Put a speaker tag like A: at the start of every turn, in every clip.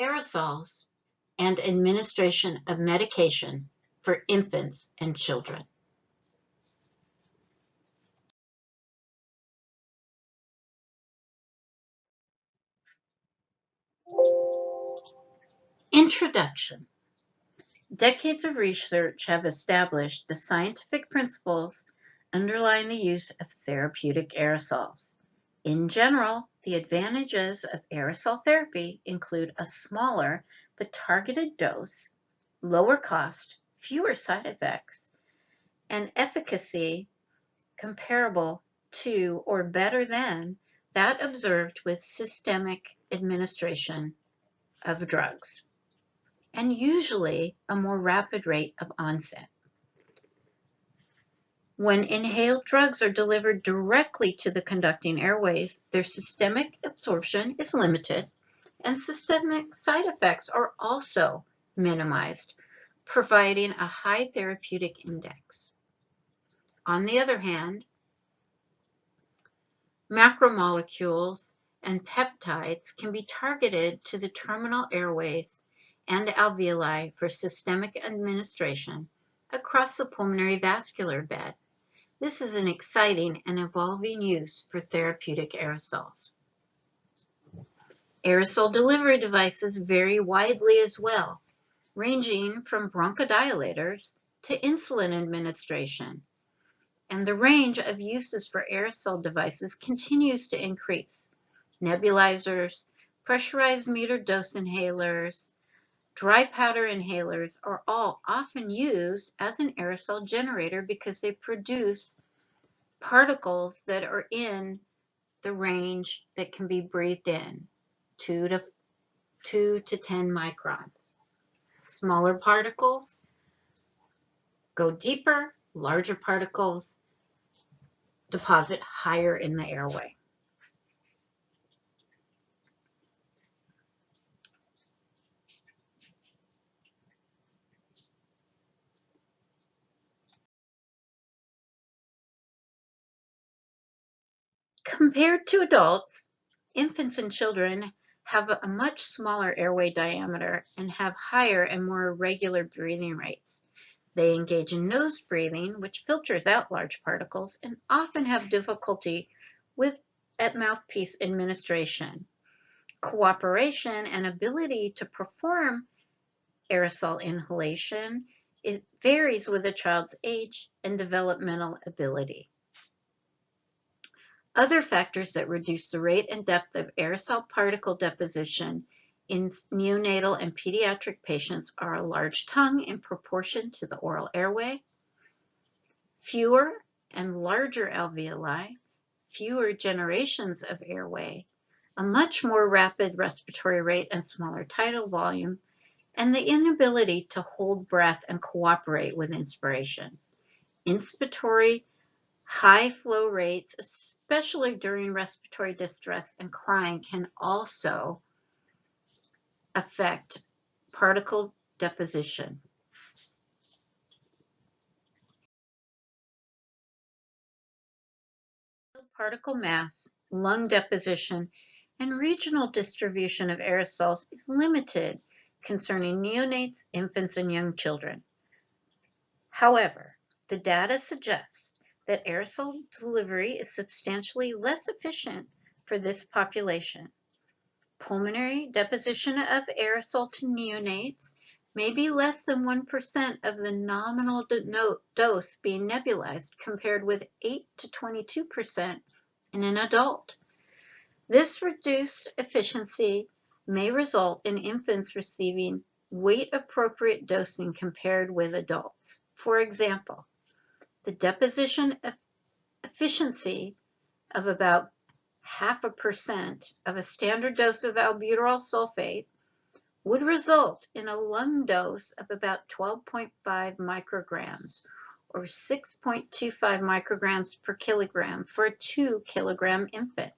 A: aerosols, and administration of medication for infants and children. Introduction. Decades of research have established the scientific principles underlying the use of therapeutic aerosols. In general, the advantages of aerosol therapy include a smaller but targeted dose, lower cost, fewer side effects, and efficacy comparable to or better than that observed with systemic administration of drugs, and usually a more rapid rate of onset. When inhaled drugs are delivered directly to the conducting airways, their systemic absorption is limited, and systemic side effects are also minimized, providing a high therapeutic index. On the other hand, macromolecules and peptides can be targeted to the terminal airways and alveoli for systemic administration across the pulmonary vascular bed. This is an exciting and evolving use for therapeutic aerosols. Aerosol delivery devices vary widely as well, ranging from bronchodilators to insulin administration. And the range of uses for aerosol devices continues to increase. Nebulizers, pressurized metered dose inhalers, dry powder inhalers are all often used as an aerosol generator because they produce particles that are in the range that can be breathed in, 2 to 10 microns. Smaller particles go deeper, larger particles deposit higher in the airway. Compared to adults, infants and children have a much smaller airway diameter and have higher and more irregular breathing rates. They engage in nose breathing, which filters out large particles, and often have difficulty at mouthpiece administration. Cooperation and ability to perform aerosol inhalation varies with a child's age and developmental ability. Other factors that reduce the rate and depth of aerosol particle deposition in neonatal and pediatric patients are a large tongue in proportion to the oral airway, fewer and larger alveoli, fewer generations of airway, a much more rapid respiratory rate and smaller tidal volume, and the inability to hold breath and cooperate with inspiration. Inspiratory high flow rates, especially during respiratory distress and crying, can also affect particle deposition. Particle mass, lung deposition, and regional distribution of aerosols is limited concerning neonates, infants, and young children. However, the data suggests that aerosol delivery is substantially less efficient for this population. Pulmonary deposition of aerosol to neonates may be less than 1% of the nominal dose being nebulized, compared with 8 to 22% in an adult. This reduced efficiency may result in infants receiving weight-appropriate dosing compared with adults. For example, the deposition efficiency of about 0.5% of a standard dose of albuterol sulfate would result in a lung dose of about 12.5 micrograms or 6.25 micrograms per kilogram for a 2 kilogram infant.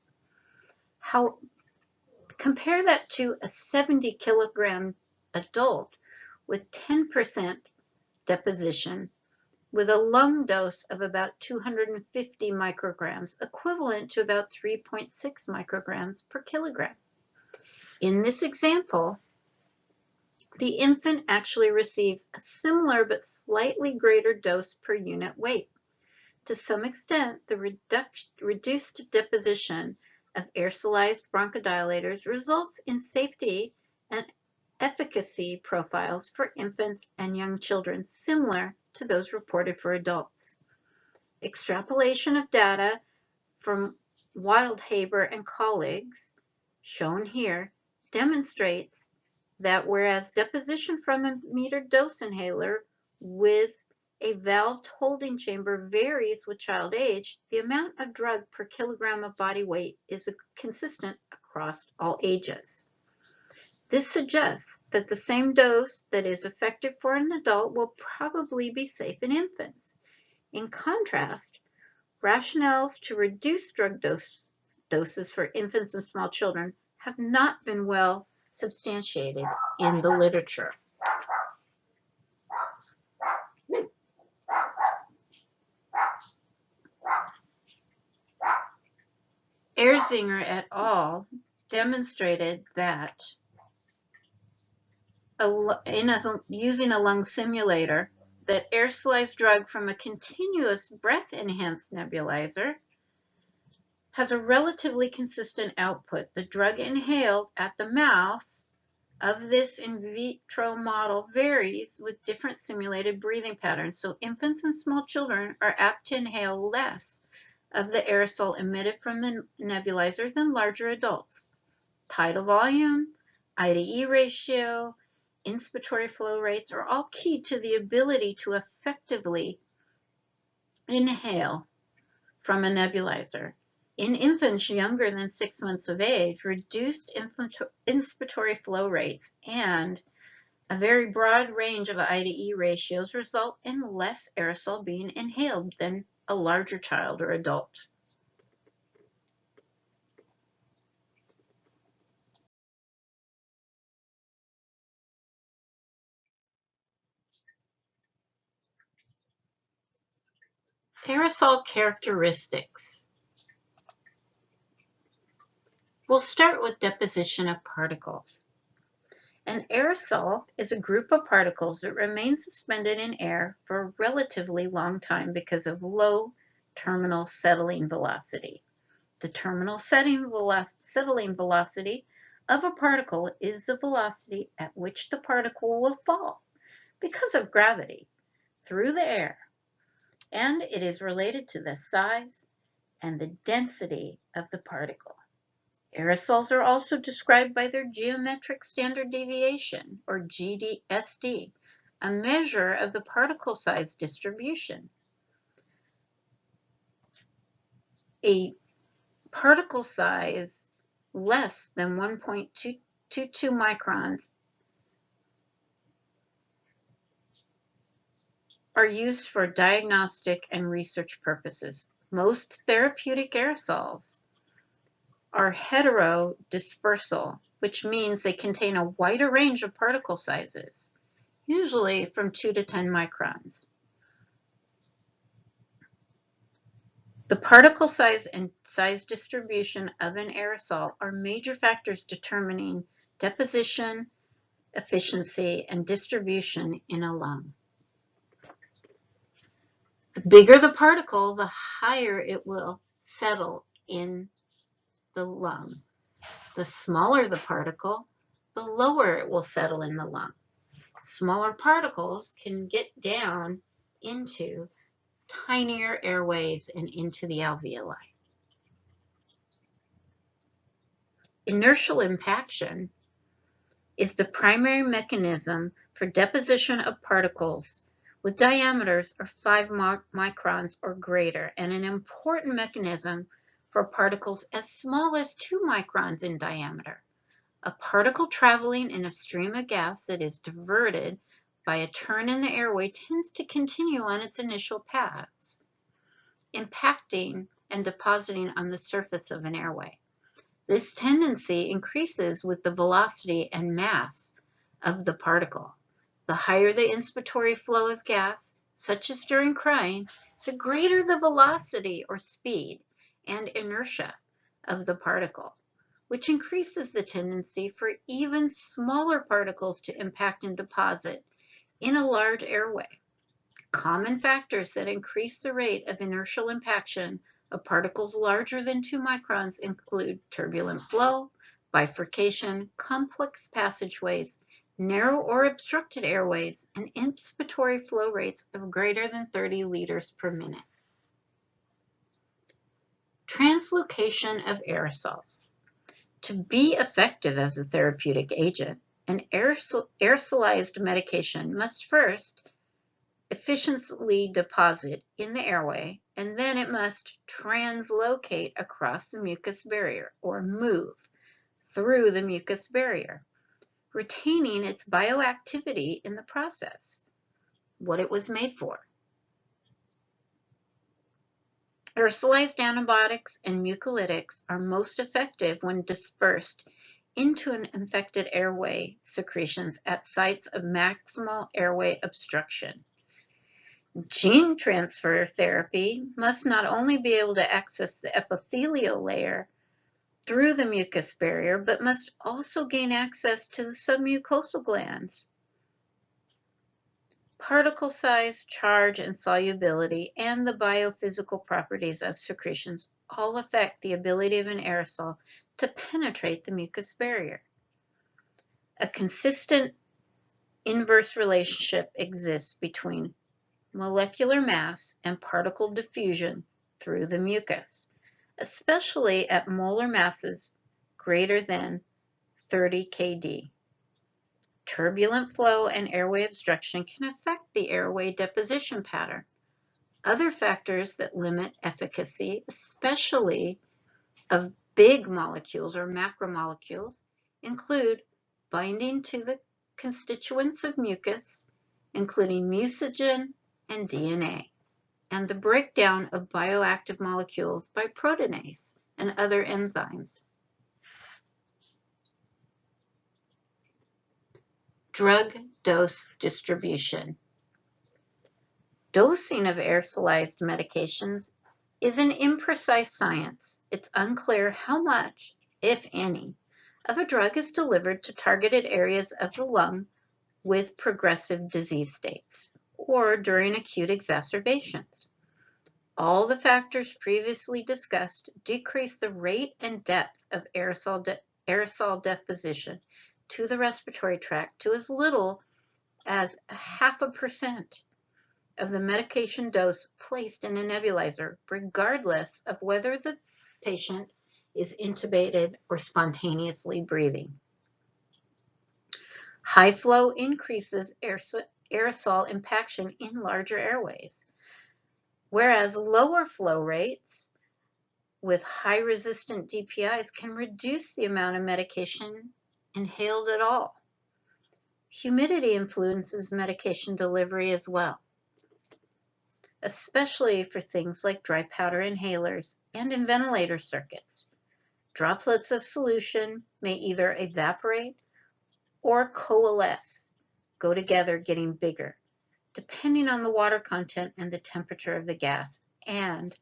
A: Compare that to a 70 kilogram adult with 10% deposition with a lung dose of about 250 micrograms, equivalent to about 3.6 micrograms per kilogram. In this example, the infant actually receives a similar but slightly greater dose per unit weight. To some extent, the reduced deposition of aerosolized bronchodilators results in safety and efficacy profiles for infants and young children similar to those reported for adults. Extrapolation of data from Wildhaber and colleagues, shown here, demonstrates that whereas deposition from a metered dose inhaler with a valved holding chamber varies with child age, the amount of drug per kilogram of body weight is consistent across all ages. This suggests that the same dose that is effective for an adult will probably be safe in infants. In contrast, rationales to reduce drug doses for infants and small children have not been well substantiated in the literature. Erzinger et al. Demonstrated that using a lung simulator, that aerosolized drug from a continuous breath-enhanced nebulizer has a relatively consistent output. The drug inhaled at the mouth of this in vitro model varies with different simulated breathing patterns, so infants and small children are apt to inhale less of the aerosol emitted from the nebulizer than larger adults. Tidal volume, I/E ratio, inspiratory flow rates are all key to the ability to effectively inhale from a nebulizer. In infants younger than 6 months of age, reduced inspiratory flow rates and a very broad range of I/E ratios result in less aerosol being inhaled than a larger child or adult. Aerosol characteristics. We'll start with deposition of particles. An aerosol is a group of particles that remain suspended in air for a relatively long time because of low terminal settling velocity. The terminal settling velocity of a particle is the velocity at which the particle will fall because of gravity through the air, and it is related to the size and the density of the particle. Aerosols are also described by their geometric standard deviation, or GSD, a measure of the particle size distribution. A particle size less than 1.22 microns are used for diagnostic and research purposes. Most therapeutic aerosols are heterodispersal, which means they contain a wider range of particle sizes, usually from 2 to 10 microns. The particle size and size distribution of an aerosol are major factors determining deposition, efficiency, and distribution in a lung. The bigger the particle, the higher it will settle in the lung. The smaller the particle, the lower it will settle in the lung. Smaller particles can get down into tinier airways and into the alveoli. Inertial impaction is the primary mechanism for deposition of particles with diameters of 5 microns or greater, and an important mechanism for particles as small as 2 microns in diameter. A particle traveling in a stream of gas that is diverted by a turn in the airway tends to continue on its initial paths, impacting and depositing on the surface of an airway. This tendency increases with the velocity and mass of the particle. The higher the inspiratory flow of gas, such as during crying, the greater the velocity or speed and inertia of the particle, which increases the tendency for even smaller particles to impact and deposit in a large airway. Common factors that increase the rate of inertial impaction of particles larger than 2 microns include turbulent flow, bifurcation, complex passageways, narrow or obstructed airways, and inspiratory flow rates of greater than 30 liters per minute. Translocation of aerosols. To be effective as a therapeutic agent, an aerosolized medication must first efficiently deposit in the airway, and then it must translocate across the mucus barrier, or move through the mucus barrier, retaining its bioactivity in the process, what it was made for. Aerosolized antibiotics and mucolytics are most effective when dispersed into an infected airway secretions at sites of maximal airway obstruction. Gene transfer therapy must not only be able to access the epithelial layer through the mucus barrier, but must also gain access to the submucosal glands. Particle size, charge, and solubility, and the biophysical properties of secretions all affect the ability of an aerosol to penetrate the mucus barrier. A consistent inverse relationship exists between molecular mass and particle diffusion through the mucus, especially at molar masses greater than 30 kD. Turbulent flow and airway obstruction can affect the airway deposition pattern. Other factors that limit efficacy, especially of big molecules or macromolecules, include binding to the constituents of mucus, including mucin and DNA, and the breakdown of bioactive molecules by proteinase and other enzymes. Drug dose distribution. Dosing of aerosolized medications is an imprecise science. It's unclear how much, if any, of a drug is delivered to targeted areas of the lung with progressive disease states or during acute exacerbations. All the factors previously discussed decrease the rate and depth of aerosol deposition to the respiratory tract to as little as 0.5% of the medication dose placed in a nebulizer, regardless of whether the patient is intubated or spontaneously breathing. High flow increases aerosol impaction in larger airways, whereas lower flow rates with high resistant DPIs can reduce the amount of medication inhaled at all. Humidity influences medication delivery as well, especially for things like dry powder inhalers and in ventilator circuits. Droplets of solution may either evaporate or coalesce, go together getting bigger, depending on the water content and the temperature of the gas, and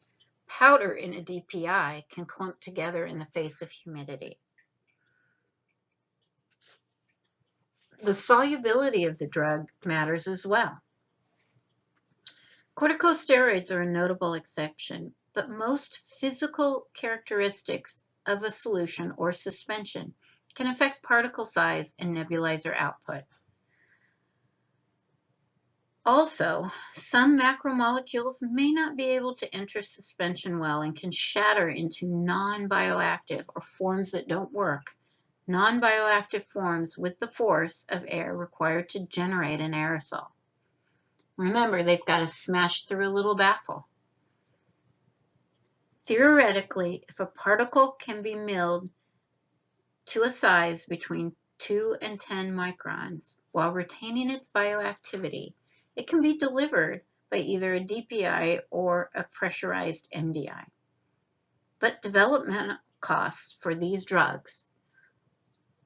A: powder in a DPI can clump together in the face of humidity. The solubility of the drug matters as well. Corticosteroids are a notable exception, but most physical characteristics of a solution or suspension can affect particle size and nebulizer output. Also, some macromolecules may not be able to enter suspension well and can shatter into non-bioactive or forms that don't work. Non-bioactive forms with the force of air required to generate an aerosol. Remember, they've got to smash through a little baffle. Theoretically, if a particle can be milled to a size between 2 and 10 microns while retaining its bioactivity, it can be delivered by either a DPI or a pressurized MDI. But development costs for these drugs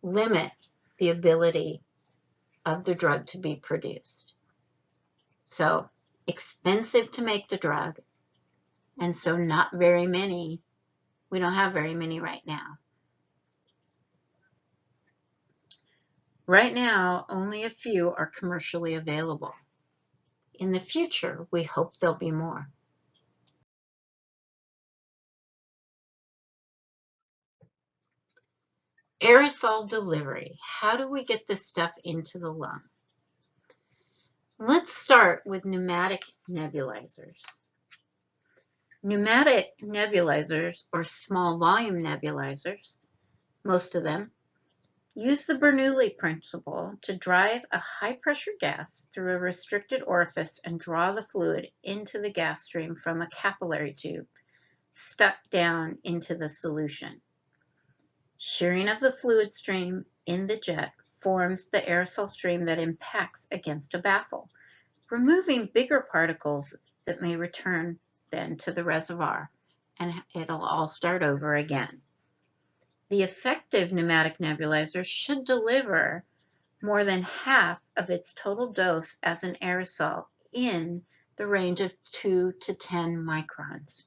A: limit the ability of the drug to be produced. So expensive to make the drug, and so not very many. We don't have very many right now. Right now, only a few are commercially available. In the future, we hope there'll be more. Aerosol delivery. How do we get this stuff into the lung? Let's start with pneumatic nebulizers. Pneumatic nebulizers, or small volume nebulizers, most of them, use the Bernoulli principle to drive a high-pressure gas through a restricted orifice and draw the fluid into the gas stream from a capillary tube stuck down into the solution. Shearing of the fluid stream in the jet forms the aerosol stream that impacts against a baffle, removing bigger particles that may return then to the reservoir, and it'll all start over again. The effective pneumatic nebulizer should deliver more than half of its total dose as an aerosol in the range of 2 to 10 microns.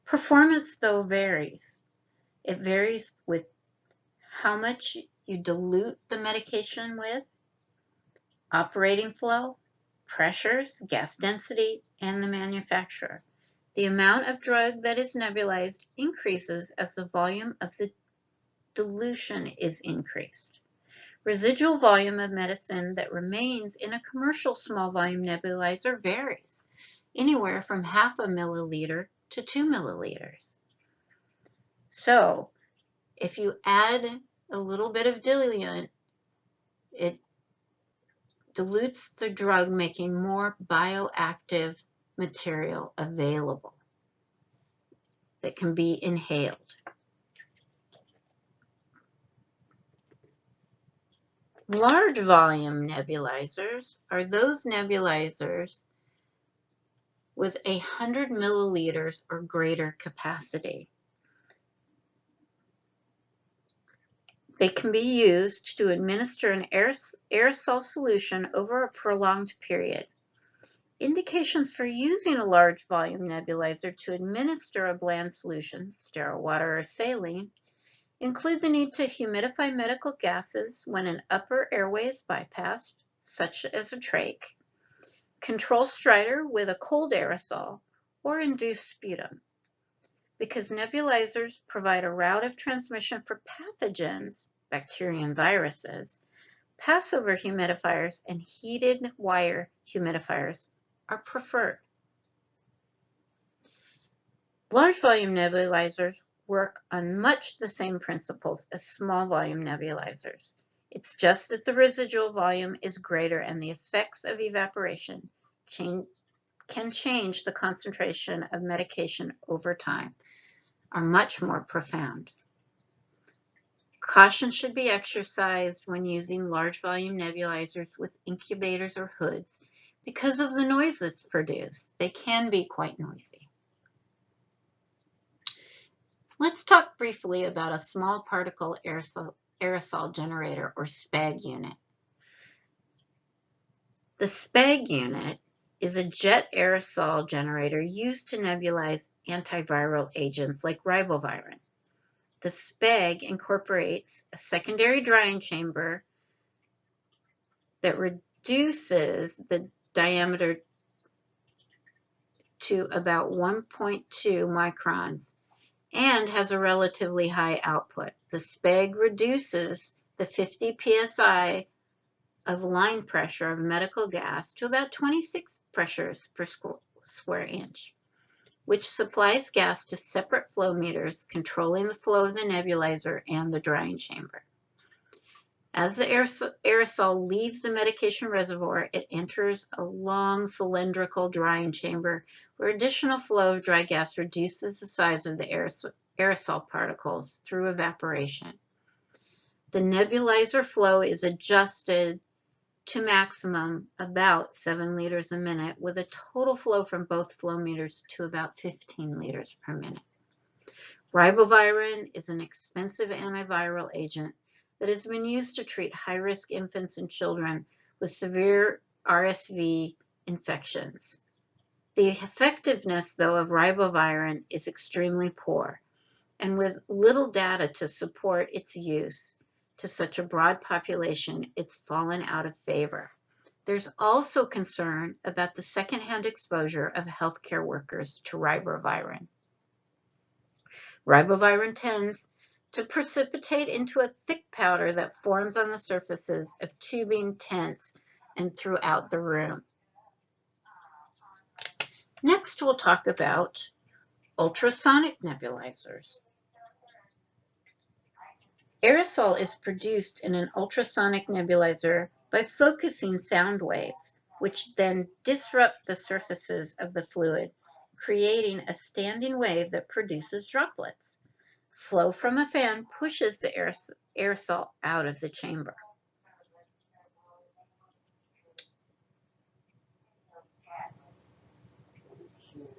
A: Performance, though, varies. It varies with how much you dilute the medication with, operating flow, pressures, gas density, and the manufacturer. The amount of drug that is nebulized increases as the volume of the dilution is increased. Residual volume of medicine that remains in a commercial small volume nebulizer varies, anywhere from half a milliliter to 2 milliliters. So, if you add a little bit of diluent, it dilutes the drug, making more bioactive material available that can be inhaled. Large volume nebulizers are those nebulizers with 100 milliliters or greater capacity. They can be used to administer an aerosol solution over a prolonged period. Indications for using a large volume nebulizer to administer a bland solution, sterile water or saline, include the need to humidify medical gases when an upper airway is bypassed, such as a trach, control stridor with a cold aerosol, or induce sputum. Because nebulizers provide a route of transmission for pathogens, bacteria and viruses, passover humidifiers and heated wire humidifiers are preferred. Large volume nebulizers work on much the same principles as small volume nebulizers. It's just that the residual volume is greater and the effects of evaporation can change the concentration of medication over time, are much more profound. Caution should be exercised when using large volume nebulizers with incubators or hoods because of the noises produced. They can be quite noisy. Let's talk briefly about a small particle aerosol generator, or SPAG unit. The SPAG unit is a jet aerosol generator used to nebulize antiviral agents like ribavirin. The SPAG incorporates a secondary drying chamber that reduces the diameter to about 1.2 microns and has a relatively high output. The SPAG reduces the 50 psi of line pressure of medical gas to about 26 pressures per square inch, which supplies gas to separate flow meters controlling the flow of the nebulizer and the drying chamber. As the aerosol leaves the medication reservoir, it enters a long cylindrical drying chamber where additional flow of dry gas reduces the size of the aerosol particles through evaporation. The nebulizer flow is adjusted to maximum about 7 liters a minute, with a total flow from both flow meters to about 15 liters per minute. Ribavirin is an expensive antiviral agent that has been used to treat high-risk infants and children with severe RSV infections. The effectiveness, though, of ribavirin is extremely poor. and with little data to support its use to such a broad population, it's fallen out of favor. There's also concern about the secondhand exposure of healthcare workers to ribavirin. Ribavirin tends to precipitate into a thick powder that forms on the surfaces of tubing, tents, and throughout the room. Next, we'll talk about ultrasonic nebulizers. Aerosol is produced in an ultrasonic nebulizer by focusing sound waves, which then disrupt the surfaces of the fluid, creating a standing wave that produces droplets. Flow from a fan pushes the aerosol out of the chamber.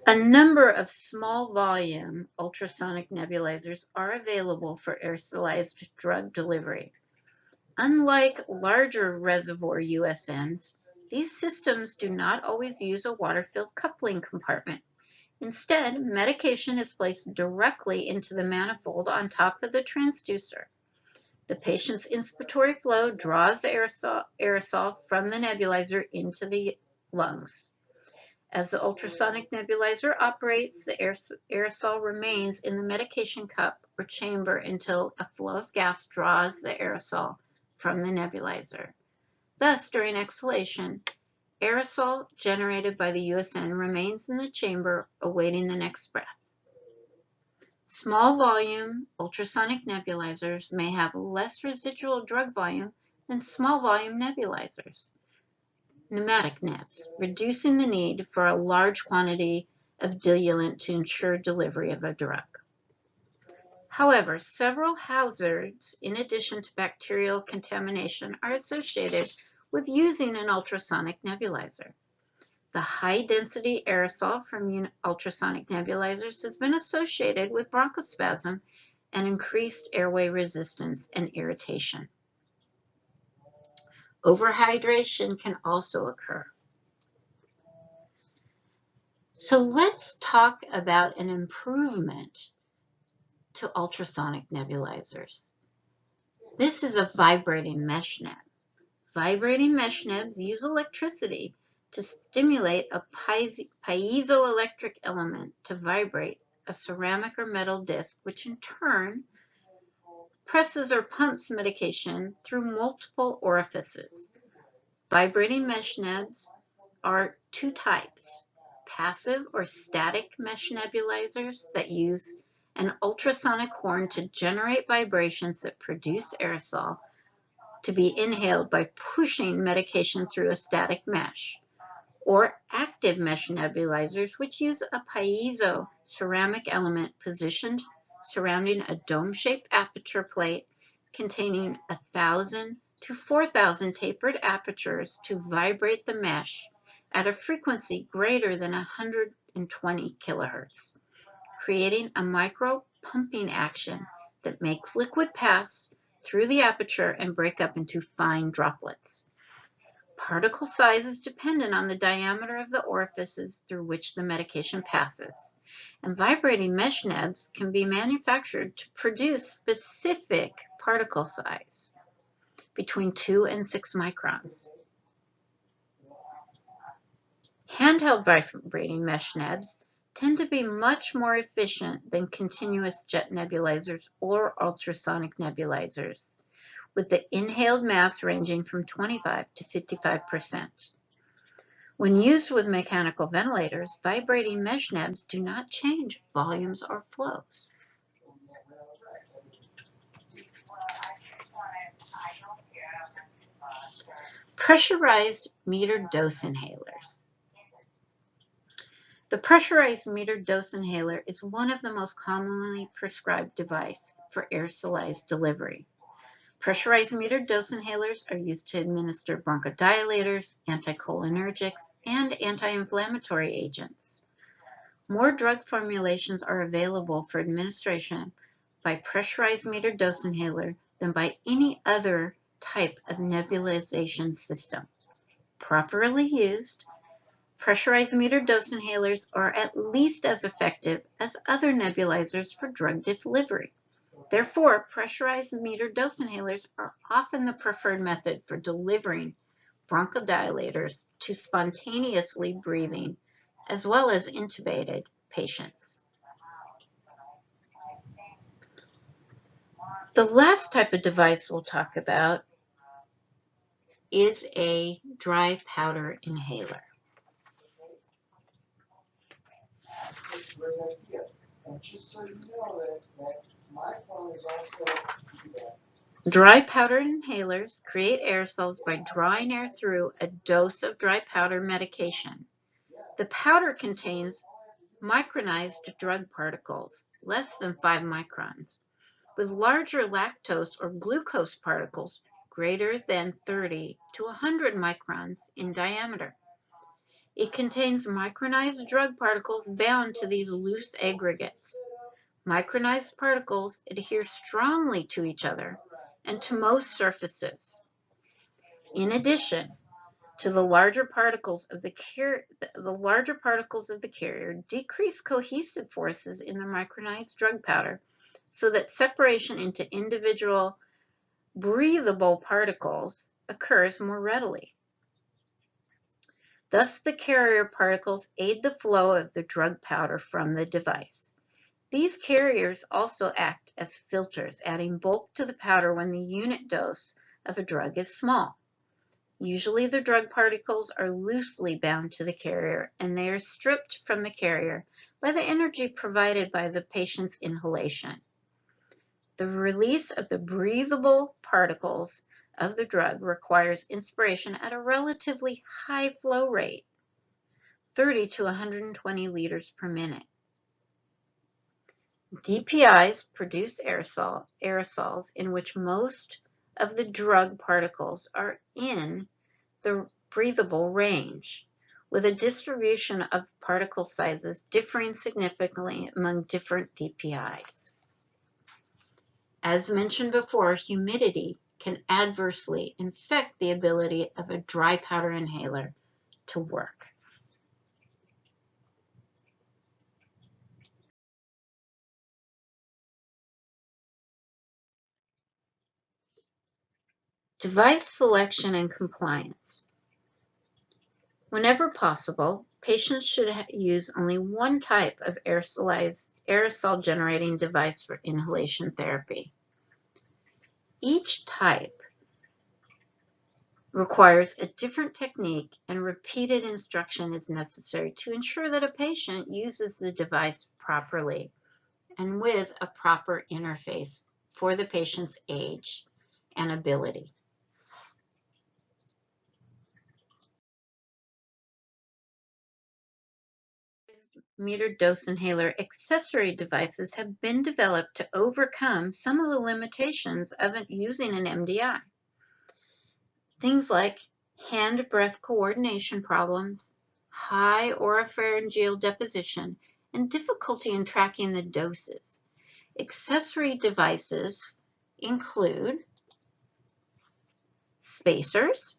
A: A number of small volume ultrasonic nebulizers are available for aerosolized drug delivery. Unlike larger reservoir USNs, these systems do not always use a water-filled coupling compartment. Instead, medication is placed directly into the manifold on top of the transducer. The patient's inspiratory flow draws the aerosol from the nebulizer into the lungs. As the ultrasonic nebulizer operates, the aerosol remains in the medication cup or chamber until a flow of gas draws the aerosol from the nebulizer. Thus, during exhalation, aerosol generated by the USN remains in the chamber awaiting the next breath. Small volume ultrasonic nebulizers may have less residual drug volume than small volume nebulizers, pneumatic nebs, reducing the need for a large quantity of diluent to ensure delivery of a drug. However, several hazards, in addition to bacterial contamination, are associated with using an ultrasonic nebulizer. The high-density aerosol from ultrasonic nebulizers has been associated with bronchospasm and increased airway resistance and irritation. Overhydration can also occur. So let's talk about an improvement to ultrasonic nebulizers. This is a vibrating mesh neb. Vibrating mesh nebs use electricity to stimulate a piezoelectric element to vibrate a ceramic or metal disc, which in turn presses or pumps medication through multiple orifices. Vibrating mesh nebs are two types: passive or static mesh nebulizers that use an ultrasonic horn to generate vibrations that produce aerosol to be inhaled by pushing medication through a static mesh, or active mesh nebulizers, which use a piezo ceramic element positioned surrounding a dome-shaped aperture plate containing 1,000 to 4,000 tapered apertures to vibrate the mesh at a frequency greater than 120 kilohertz, creating a micro-pumping action that makes liquid pass through the aperture and break up into fine droplets. Particle size is dependent on the diameter of the orifices through which the medication passes, and vibrating mesh nebs can be manufactured to produce specific particle size between 2 and 6 microns. Handheld vibrating mesh nebs tend to be much more efficient than continuous jet nebulizers or ultrasonic nebulizers, with the inhaled mass ranging from 25 to 55%. When used with mechanical ventilators, vibrating mesh nebs do not change volumes or flows. Pressurized metered dose inhalers. The pressurized metered dose inhaler is one of the most commonly prescribed devices for aerosolized delivery. Pressurized metered dose inhalers are used to administer bronchodilators, anticholinergics, and anti-inflammatory agents. More drug formulations are available for administration by pressurized metered dose inhaler than by any other type of nebulization system. Properly used, Pressurized metered dose inhalers are at least as effective as other nebulizers for drug delivery. Therefore, pressurized metered dose inhalers are often the preferred method for delivering bronchodilators to spontaneously breathing, as well as intubated patients. The last type of device we'll talk about is a dry powder inhaler. Dry powder inhalers create aerosols by drawing air through a dose of dry powder medication. The powder contains micronized drug particles, less than 5 microns, with larger lactose or glucose particles greater than 30 to 100 microns in diameter. It contains micronized drug particles bound to these loose aggregates. Micronized particles adhere strongly to each other and to most surfaces. In addition to the larger particles of the carrier decrease cohesive forces in the micronized drug powder so that separation into individual breathable particles occurs more readily. Thus, the carrier particles aid the flow of the drug powder from the device. These carriers also act as filters, adding bulk to the powder when the unit dose of a drug is small. Usually the drug particles are loosely bound to the carrier and they are stripped from the carrier by the energy provided by the patient's inhalation. The release of the breathable particles of the drug requires inspiration at a relatively high flow rate, 30 to 120 liters per minute. DPIs produce aerosols in which most of the drug particles are in the breathable range, with a distribution of particle sizes differing significantly among different DPIs. As mentioned before, humidity can adversely affect the ability of a dry powder inhaler to work. Device selection and compliance. Whenever possible, patients should use only one type of aerosol-generating device for inhalation therapy. Each type requires a different technique and repeated instruction is necessary to ensure that a patient uses the device properly and with a proper interface for the patient's age and ability. Metered dose inhaler accessory devices have been developed to overcome some of the limitations of using an MDI. Things like hand-breath coordination problems, high oropharyngeal deposition, and difficulty in tracking the doses. Accessory devices include spacers,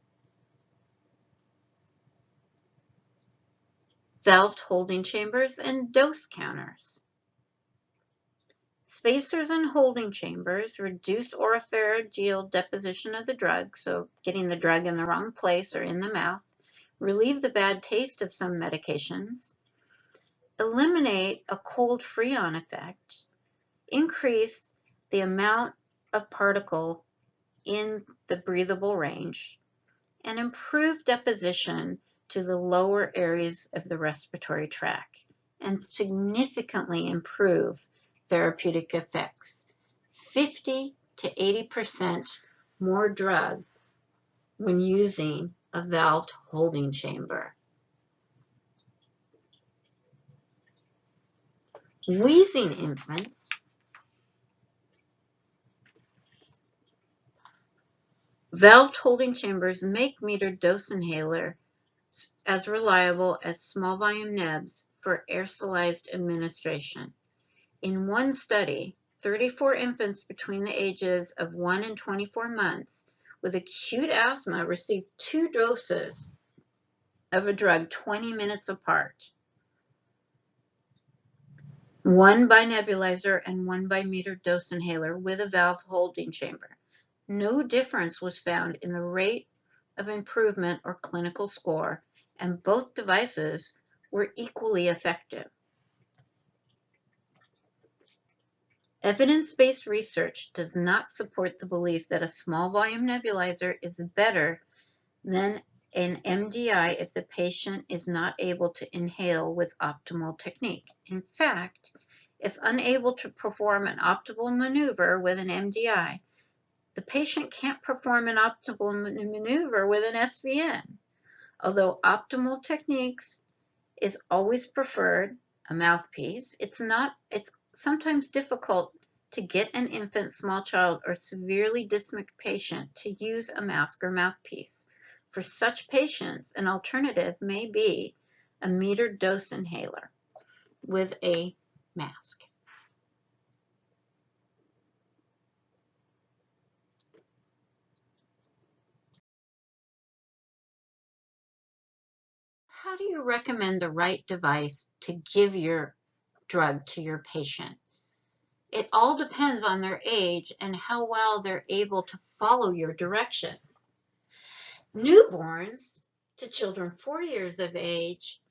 A: valved holding chambers, and dose counters. Spacers and holding chambers reduce oropharyngeal deposition of the drug, so getting the drug in the wrong place or in the mouth, relieve the bad taste of some medications, eliminate a cold freon effect, increase the amount of particle in the breathable range, and improve deposition to the lower areas of the respiratory tract, and significantly improve therapeutic effects. 50 to 80% more drug when using a valved holding chamber. Wheezing infants valved holding chambers make metered dose inhaler as reliable as small volume nebs for aerosolized administration. In one study, 34 infants between the ages of 1 and 24 months with acute asthma received 2 doses of a drug 20 minutes apart. One by nebulizer and one by metered dose inhaler with a valve holding chamber. No difference was found in the rate of improvement or clinical score, and both devices were equally effective. Evidence-based research does not support the belief that a small volume nebulizer is better than an MDI if the patient is not able to inhale with optimal technique. In fact, if unable to perform an optimal maneuver with an MDI, the patient can't perform an optimal maneuver with an SVN. Although optimal techniques is always preferred, a mouthpiece, it's sometimes difficult to get an infant, small child, or severely dyspneic patient to use a mask or mouthpiece. For such patients, an alternative may be a metered dose inhaler with a mask. How do you recommend the right device to give your drug to your patient? It all depends on their age and how well they're able to follow your directions. Newborns to children 4 years of age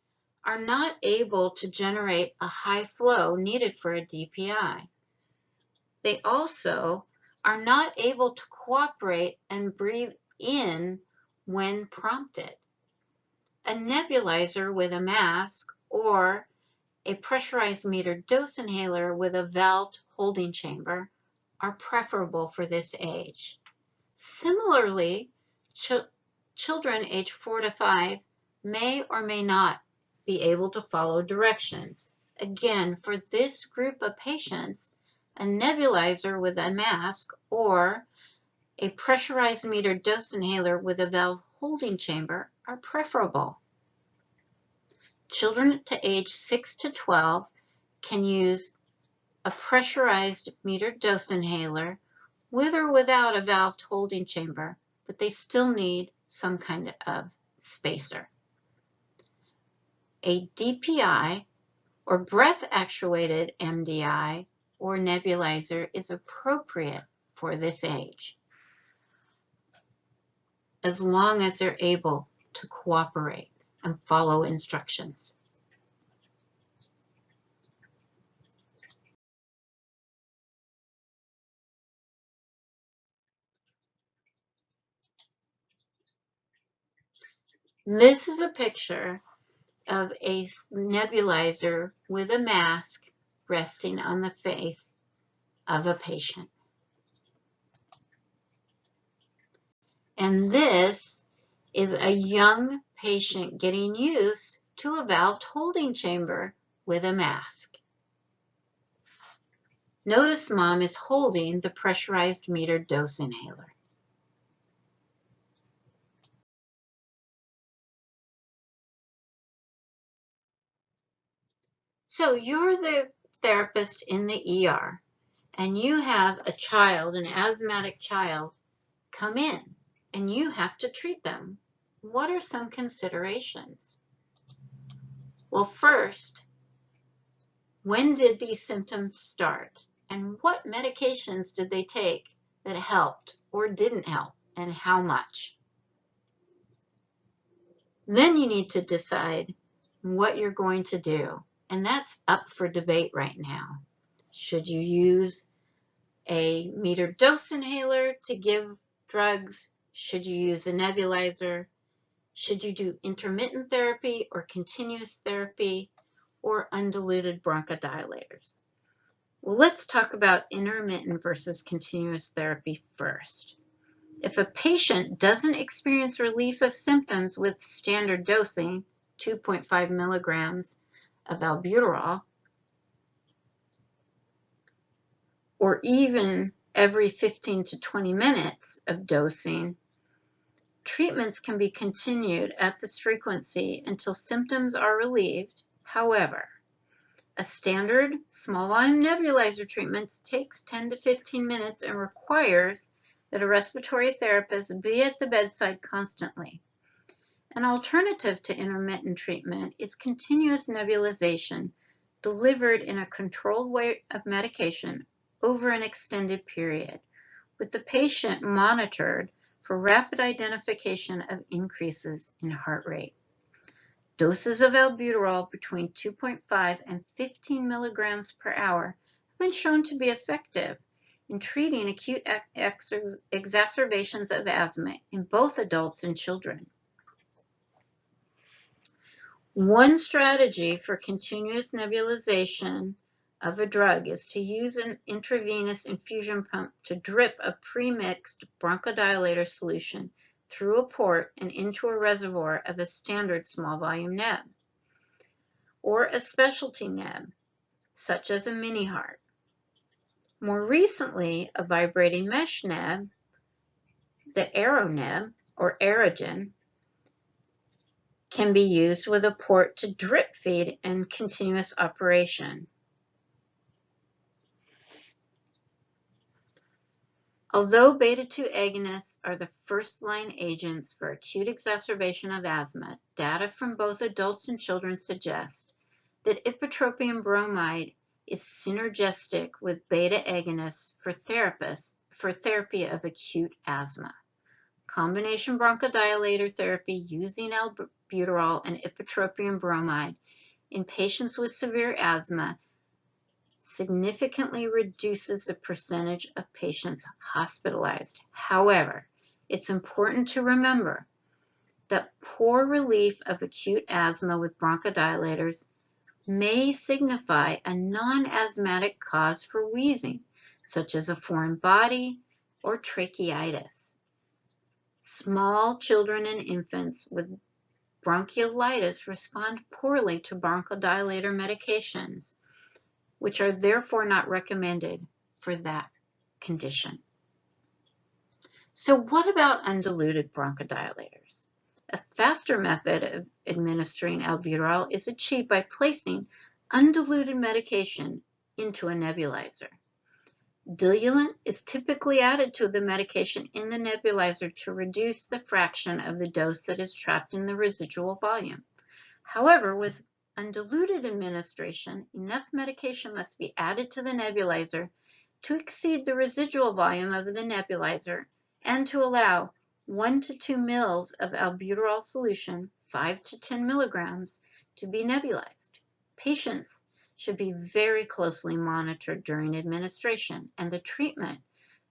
A: are not able to generate a high flow needed for a DPI. They also are not able to cooperate and breathe in when prompted. A nebulizer with a mask or a pressurized metered dose inhaler with a valved holding chamber are preferable for this age. Similarly, children age 4 to 5 may or may not be able to follow directions. Again, for this group of patients, a nebulizer with a mask or a pressurized metered dose inhaler with a valve holding chamber are preferable. Children to age 6 to 12 can use a pressurized metered dose inhaler with or without a valved holding chamber, but they still need some kind of spacer. A DPI or breath-actuated MDI or nebulizer is appropriate for this age, as long as they're able to cooperate and follow instructions. This is a picture of a nebulizer with a mask resting on the face of a patient. And this is a young patient getting used to a valved holding chamber with a mask. Notice mom is holding the pressurized metered dose inhaler. So you're the therapist in the ER, and you have a child, an asthmatic child, come in, and you have to treat them. What are some considerations? Well, first, when did these symptoms start? And what medications did they take that helped or didn't help, and how much? Then you need to decide what you're going to do, and that's up for debate right now. Should you use a metered dose inhaler to give drugs? Should you use a nebulizer? Should you do intermittent therapy or continuous therapy or undiluted bronchodilators? Well, let's talk about intermittent versus continuous therapy first. If a patient doesn't experience relief of symptoms with standard dosing, 2.5 milligrams of albuterol, or even every 15 to 20 minutes of dosing, treatments can be continued at this frequency until symptoms are relieved. However, a standard small volume nebulizer treatment takes 10 to 15 minutes and requires that a respiratory therapist be at the bedside constantly. An alternative to intermittent treatment is continuous nebulization delivered in a controlled way of medication over an extended period, with the patient monitored for rapid identification of increases in heart rate. Doses of albuterol between 2.5 and 15 milligrams per hour have been shown to be effective in treating acute exacerbations of asthma in both adults and children. One strategy for continuous nebulization of a drug is to use an intravenous infusion pump to drip a premixed bronchodilator solution through a port and into a reservoir of a standard small volume neb, or a specialty neb, such as a mini heart. More recently, a vibrating mesh neb, the AeroNeb or Aerogen, can be used with a port to drip feed and continuous operation. Although beta-2 agonists are the first-line agents for acute exacerbation of asthma, data from both adults and children suggest that ipratropium bromide is synergistic with beta agonists for therapy of acute asthma. Combination bronchodilator therapy using albuterol and ipratropium bromide in patients with severe asthma significantly reduces the percentage of patients hospitalized. However, it's important to remember that poor relief of acute asthma with bronchodilators may signify a non-asthmatic cause for wheezing, such as a foreign body or tracheitis. Small children and infants with bronchiolitis respond poorly to bronchodilator medications, which are therefore not recommended for that condition. So what about undiluted bronchodilators? A faster method of administering albuterol is achieved by placing undiluted medication into a nebulizer. Diluent is typically added to the medication in the nebulizer to reduce the fraction of the dose that is trapped in the residual volume. However, with undiluted administration, enough medication must be added to the nebulizer to exceed the residual volume of the nebulizer and to allow 1 to 2 mils of albuterol solution, 5 to 10 milligrams, to be nebulized. Patients should be very closely monitored during administration, and the treatment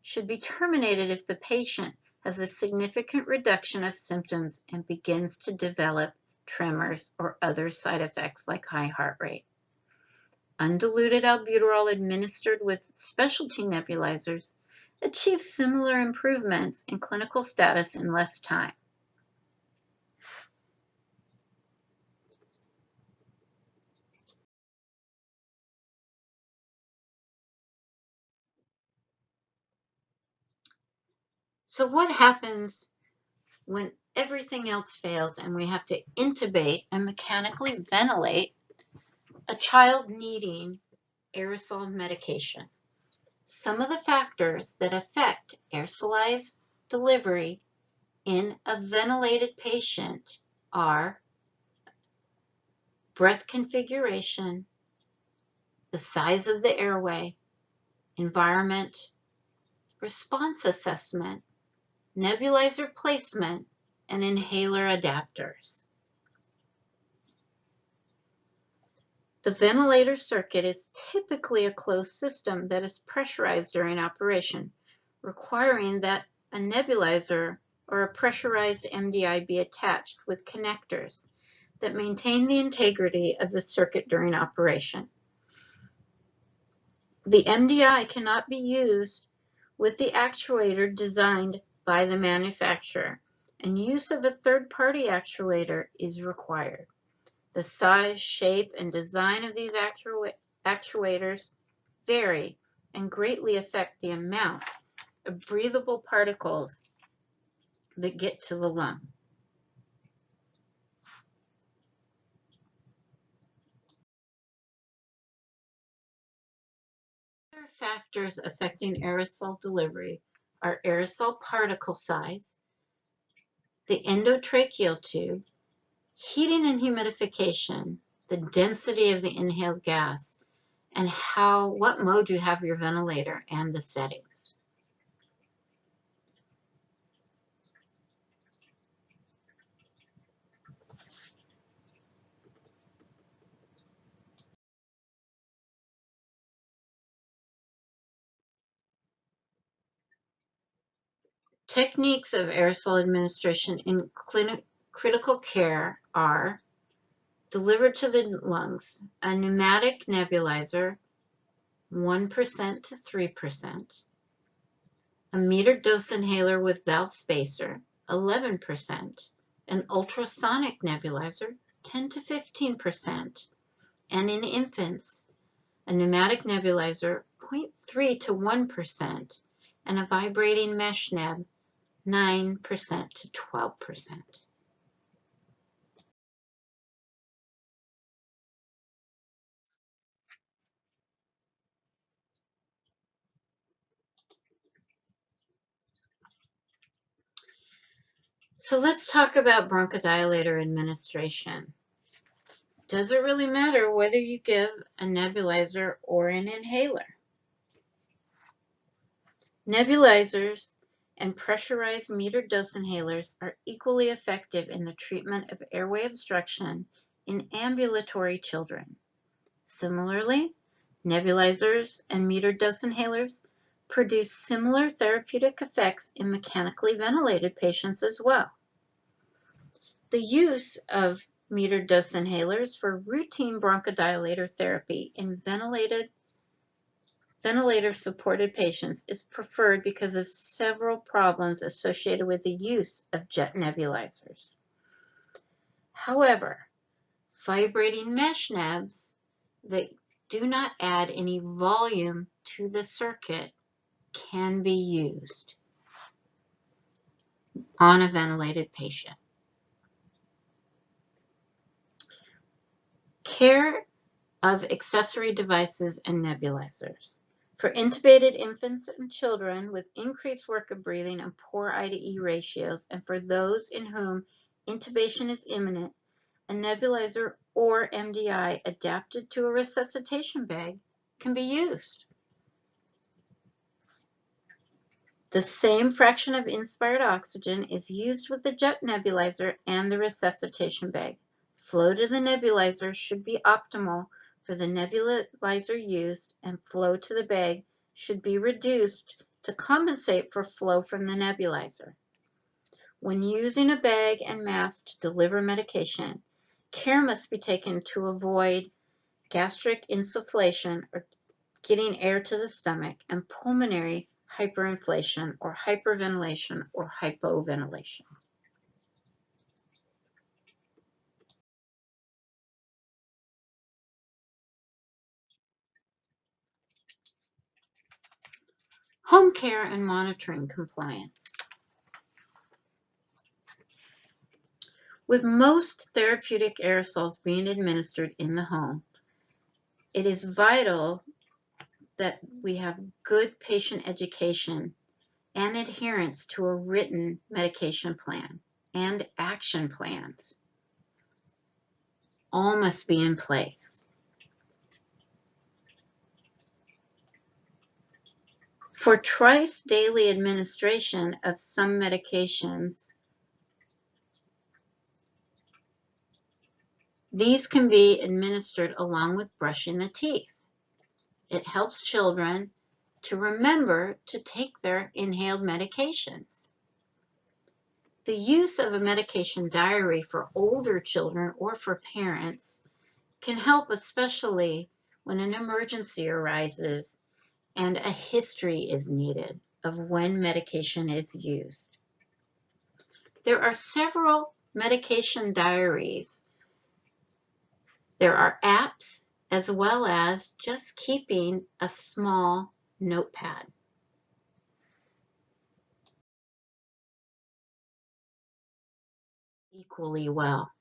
A: should be terminated if the patient has a significant reduction of symptoms and begins to develop tremors or other side effects like high heart rate. Undiluted albuterol administered with specialty nebulizers achieves similar improvements in clinical status in less time. So what happens when everything else fails and we have to intubate and mechanically ventilate a child needing aerosol medication? Some of the factors that affect aerosolized delivery in a ventilated patient are breath configuration, the size of the airway, environment, response assessment, nebulizer placement, and inhaler adapters. The ventilator circuit is typically a closed system that is pressurized during operation, requiring that a nebulizer or a pressurized MDI be attached with connectors that maintain the integrity of the circuit during operation. The MDI cannot be used with the actuator designed by the manufacturer, and use of a third-party actuator is required. The size, shape, and design of these actuators vary and greatly affect the amount of breathable particles that get to the lung. Other factors affecting aerosol delivery are aerosol particle size, the endotracheal tube, Heating and humidification, the density of the inhaled gas, and what mode you have your ventilator and the settings. Techniques of aerosol administration in critical care are delivered to the lungs, a pneumatic nebulizer, 1% to 3%, a metered dose inhaler with valve spacer, 11%, an ultrasonic nebulizer, 10 to 15%, and in infants, a pneumatic nebulizer, 0.3 to 1%, and a vibrating mesh neb, 9% to 12%. So let's talk about bronchodilator administration. Does it really matter whether you give a nebulizer or an inhaler? Nebulizers and pressurized metered dose inhalers are equally effective in the treatment of airway obstruction in ambulatory children. Similarly, nebulizers and metered dose inhalers produce similar therapeutic effects in mechanically ventilated patients as well. The use of metered dose inhalers for routine bronchodilator therapy in ventilator-supported patients is preferred because of several problems associated with the use of jet nebulizers. However, vibrating mesh nebs that do not add any volume to the circuit can be used on a ventilated patient. Care of accessory devices and nebulizers. For intubated infants and children with increased work of breathing and poor I/E ratios, and for those in whom intubation is imminent, a nebulizer or MDI adapted to a resuscitation bag can be used. The same fraction of inspired oxygen is used with the jet nebulizer and the resuscitation bag. Flow to the nebulizer should be optimal for the nebulizer used, and flow to the bag should be reduced to compensate for flow from the nebulizer. When using a bag and mask to deliver medication, care must be taken to avoid gastric insufflation or getting air to the stomach, and pulmonary hyperinflation or hyperventilation or hypoventilation. Home care and monitoring compliance. With most therapeutic aerosols being administered in the home, it is vital that we have good patient education and adherence to a written medication plan and action plans. All must be in place. For twice daily administration of some medications, these can be administered along with brushing the teeth. It helps children to remember to take their inhaled medications. The use of a medication diary for older children or for parents can help, especially when an emergency arises and a history is needed of when medication is used. There are several medication diaries. There are apps as well as just keeping a small notepad. Equally well.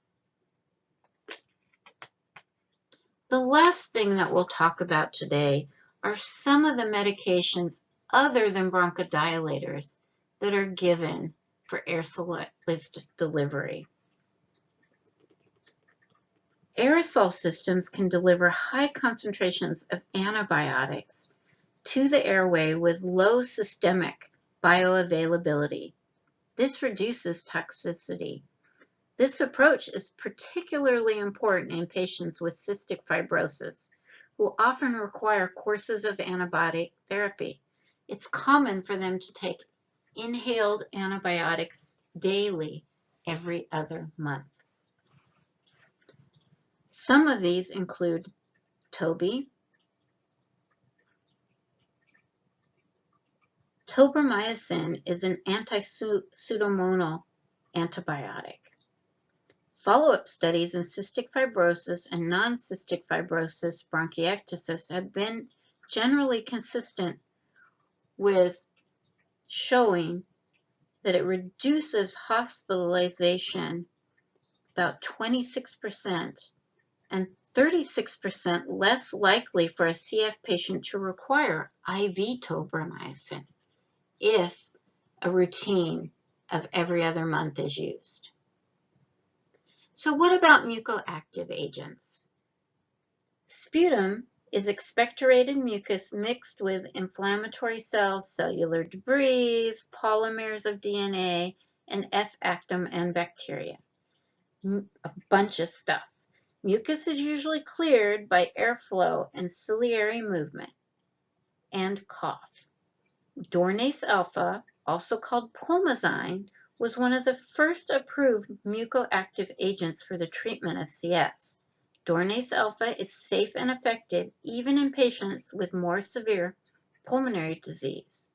A: The last thing that we'll talk about today are some of the medications other than bronchodilators that are given for aerosolized delivery. Aerosol systems can deliver high concentrations of antibiotics to the airway with low systemic bioavailability. This reduces toxicity. This approach is particularly important in patients with cystic fibrosis, who often require courses of antibiotic therapy. It's common for them to take inhaled antibiotics daily, every other month. Some of these include Toby, tobramycin is an anti-pseudomonal antibiotic. Follow-up studies in cystic fibrosis and non-cystic fibrosis bronchiectasis have been generally consistent with showing that it reduces hospitalization about 26% and 36% less likely for a CF patient to require IV tobramycin if a routine of every other month is used. So what about mucoactive agents? Sputum is expectorated mucus mixed with inflammatory cells, cellular debris, polymers of DNA, and F. actum and bacteria. A bunch of stuff. Mucus is usually cleared by airflow and ciliary movement and cough. Dornase alpha, also called pulmozyme, was one of the first approved mucoactive agents for the treatment of CS. Dornase alpha is safe and effective even in patients with more severe pulmonary disease.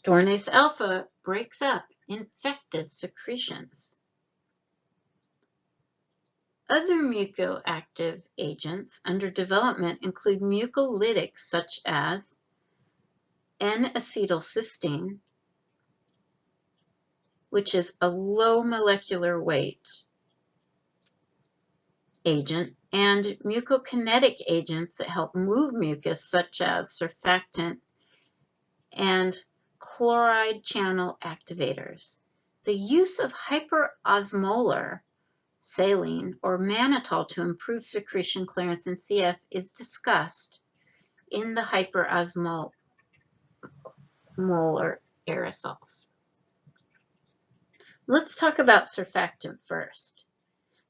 A: Dornase alpha breaks up infected secretions. Other mucoactive agents under development include mucolytics such as N-acetylcysteine, which is a low molecular weight agent, and mucokinetic agents that help move mucus such as surfactant and chloride channel activators. The use of hyperosmolar saline or mannitol to improve secretion clearance in CF is discussed in the hyperosmolar aerosols. Let's talk about surfactant first.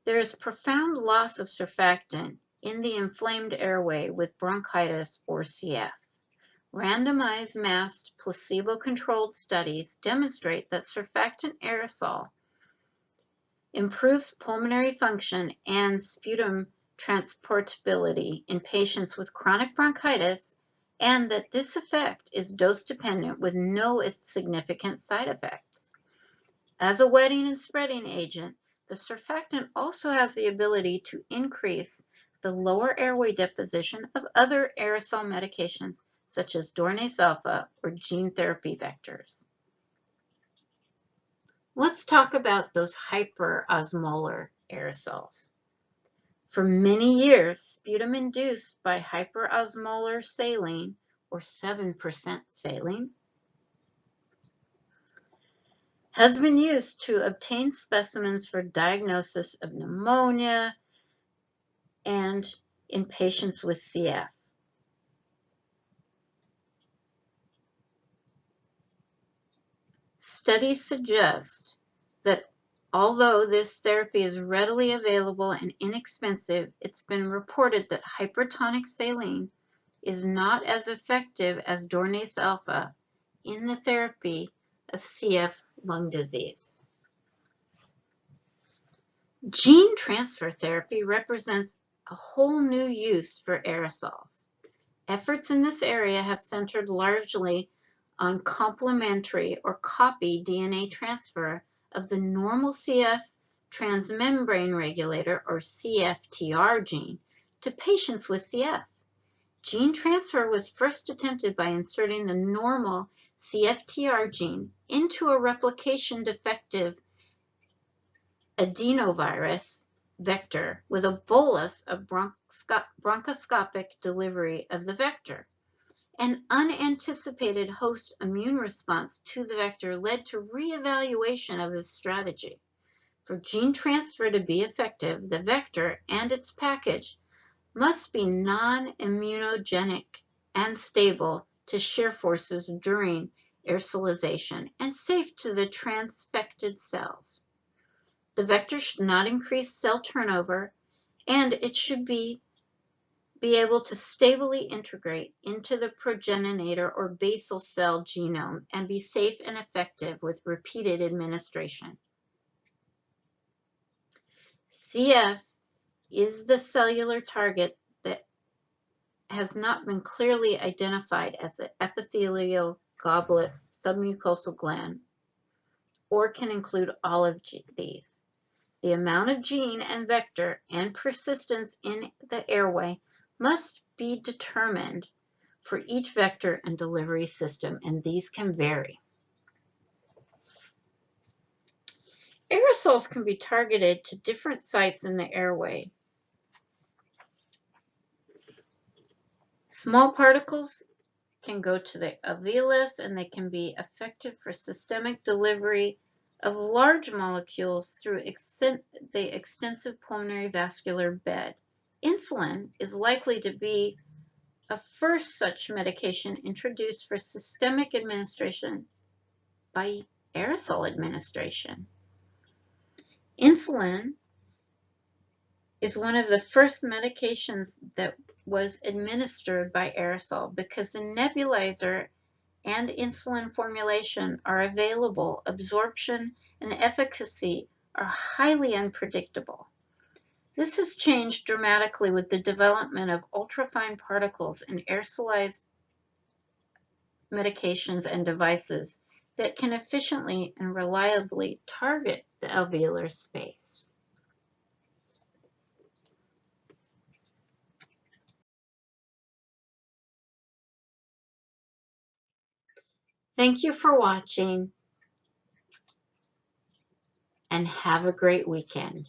A: There is profound loss of surfactant in the inflamed airway with bronchitis or CF. Randomized masked placebo-controlled studies demonstrate that surfactant aerosol improves pulmonary function and sputum transportability in patients with chronic bronchitis, and that this effect is dose-dependent with no significant side effects. As a wetting and spreading agent, the surfactant also has the ability to increase the lower airway deposition of other aerosol medications such as Dornase alpha or gene therapy vectors. Let's talk about those hyperosmolar aerosols. For many years, sputum induced by hyperosmolar saline, or 7% saline, has been used to obtain specimens for diagnosis of pneumonia and in patients with CF. Studies suggest that although this therapy is readily available and inexpensive, it's been reported that hypertonic saline is not as effective as Dornase alpha in the therapy of CF lung disease. Gene transfer therapy represents a whole new use for aerosols. Efforts in this area have centered largely on complementary or copy DNA transfer of the normal CF transmembrane regulator or CFTR gene to patients with CF. Gene transfer was first attempted by inserting the normal CFTR gene into a replication defective adenovirus vector with a bolus of bronchoscopic delivery of the vector. An unanticipated host immune response to the vector led to reevaluation of this strategy. For gene transfer to be effective, the vector and its package must be non-immunogenic and stable to shear forces during aerosolization and safe to the transfected cells. The vector should not increase cell turnover, and it should be able to stably integrate into the progenitor or basal cell genome and be safe and effective with repeated administration. CF is the cellular target that has not been clearly identified as an epithelial goblet submucosal gland, or can include all of these. The amount of gene and vector and persistence in the airway must be determined for each vector and delivery system, and these can vary. Aerosols can be targeted to different sites in the airway. Small particles can go to the alveolus, and they can be effective for systemic delivery of large molecules through the extensive pulmonary vascular bed. Insulin is likely to be a first such medication introduced for systemic administration by aerosol administration. Insulin is one of the first medications that was administered by aerosol because the nebulizer and insulin formulation are available. Absorption and efficacy are highly unpredictable. This has changed dramatically with the development of ultrafine particles in aerosolized medications and devices that can efficiently and reliably target the alveolar space. Thank you for watching, and have a great weekend.